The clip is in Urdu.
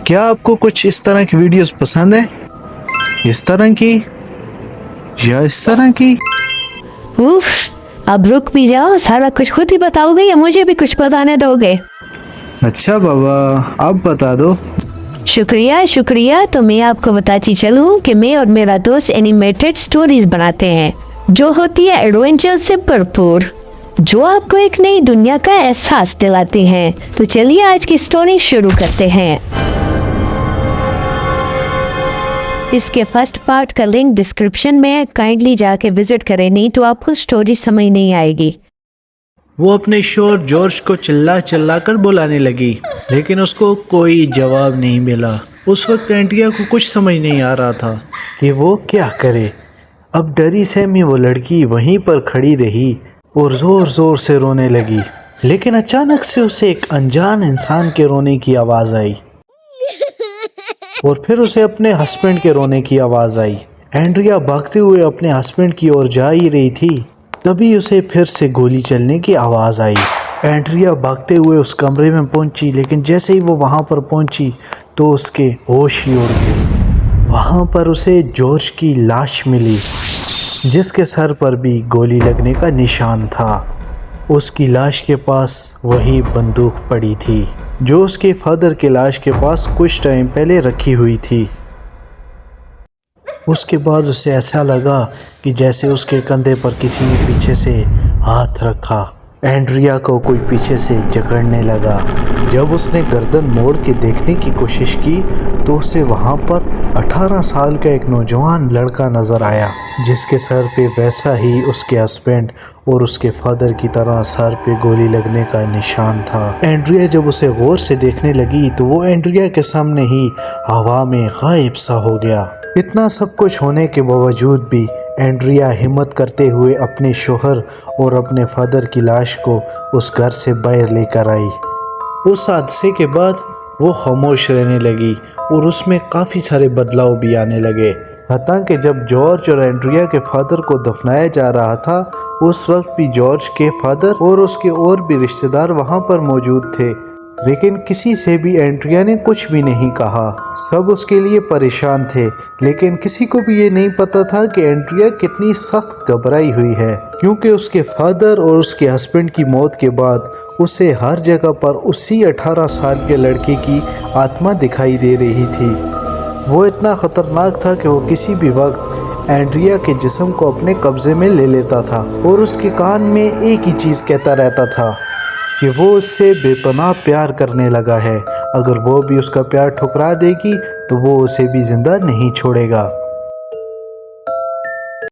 کیا آپ کو کچھ اس طرح کی ویڈیوز پسند ہیں؟ اس طرح کی یا اس طرح کی؟ اوف، اب رک بھی جاؤ، سارا کچھ خود ہی بتاؤ گے یا مجھے بھی کچھ بتانے دو گے؟ اچھا بابا، آپ بتا دو۔ شکریہ، تو میں آپ کو بتاتی چلوں کہ میں اور میرا دوست اینیمیٹڈ سٹوریز بناتے ہیں جو ہوتی ہے ایڈونچر سے بھرپور، جو آپ کو ایک نئی دنیا کا احساس دلاتی ہیں۔ تو چلیے آج کی سٹوری شروع کرتے ہیں۔ اس کے فرسٹ پارٹ کا لنک ڈسکرپشن میں ہے، کائنڈلی جا کے وزٹ کریں، نہیں تو آپ کو سٹوری سمجھ نہیں آئے گی۔ وہ اپنے شوہر جارج کو چلا کر بلانے لگی، لیکن اس کو کوئی جواب نہیں ملا۔ اس وقت اینڈریا کو کچھ سمجھ نہیں آ رہا تھا کہ وہ کیا کرے۔ اب ڈری سہمی وہ لڑکی وہیں پر کھڑی رہی اور زور زور سے رونے لگی، لیکن اچانک سے اسے ایک انجان انسان کے رونے کی آواز آئی، اور پھر اسے اپنے ہسبینڈ کے رونے کی آواز آئی۔ اینڈریا بھاگتے ہوئے اپنے ہسبینڈ کی اور جا ہی رہی تھی، تبھی اسے پھر سے گولی چلنے کی آواز آئی۔ اینڈریا بھاگتے ہوئے اس کمرے میں پہنچی، لیکن جیسے ہی وہ وہاں پر پہنچی تو اس کے ہوش ہی اڑ گئے۔ وہاں پر اسے جارج کی لاش ملی، جس کے سر پر بھی گولی لگنے کا نشان تھا۔ اس کی لاش کے پاس وہی بندوق پڑی تھی جو اس کے فادر کی لاش کے پاس کچھ ٹائم پہلے رکھی ہوئی تھی۔ اس کے بعد اسے ایسا لگا کہ جیسے اس کے کندھے پر کسی نے پیچھے سے ہاتھ رکھا۔ اینڈریا کو کوئی پیچھے سے جکڑنے لگا۔ جب اس نے گردن موڑ کے دیکھنے کی کوشش کی تو اسے وہاں پر 18 سال کا ایک نوجوان لڑکا نظر آیا، جس کے سر پہ ویسا ہی اس کے ہسبینڈ اور اس کے فادر کی طرح سر پہ گولی لگنے کا نشان تھا۔ اینڈریا جب اسے غور سے دیکھنے لگی تو وہ اینڈریا کے سامنے ہی ہوا میں غائب سا ہو گیا۔ اتنا سب کچھ ہونے کے باوجود بھی اینڈریا ہمت کرتے ہوئے اپنے شوہر اور اپنے فادر کی لاش کو اس گھر سے باہر لے کر آئی۔ اس حادثے کے بعد وہ خاموش رہنے لگی اور اس میں کافی سارے بدلاؤ بھی آنے لگے، حتیٰ کہ جب جارج اور اینڈریا کے فادر کو دفنایا جا رہا تھا اس وقت بھی جارج کے فادر اور اس کے اور بھی رشتہ دار وہاں پر موجود تھے، لیکن کسی سے بھی اینڈریا نے کچھ بھی نہیں کہا۔ سب اس کے لیے پریشان تھے، لیکن کسی کو بھی یہ نہیں پتا تھا کہ اینڈریا کتنی سخت گھبرائی ہوئی ہے، کیونکہ اس کے فادر اور اس کے ہسبینڈ کی موت کے بعد اسے ہر جگہ پر اسی 18 سال کے لڑکے کی آتما دکھائی دے رہی تھی۔ وہ اتنا خطرناک تھا کہ وہ کسی بھی وقت اینڈریا کے جسم کو اپنے قبضے میں لے لیتا تھا اور اس کے کان میں ایک ہی چیز کہتا رہتا تھا کہ وہ اس سے بے پناہ پیار کرنے لگا ہے، اگر وہ بھی اس کا پیار ٹھکرا دے گی تو وہ اسے بھی زندہ نہیں چھوڑے گا۔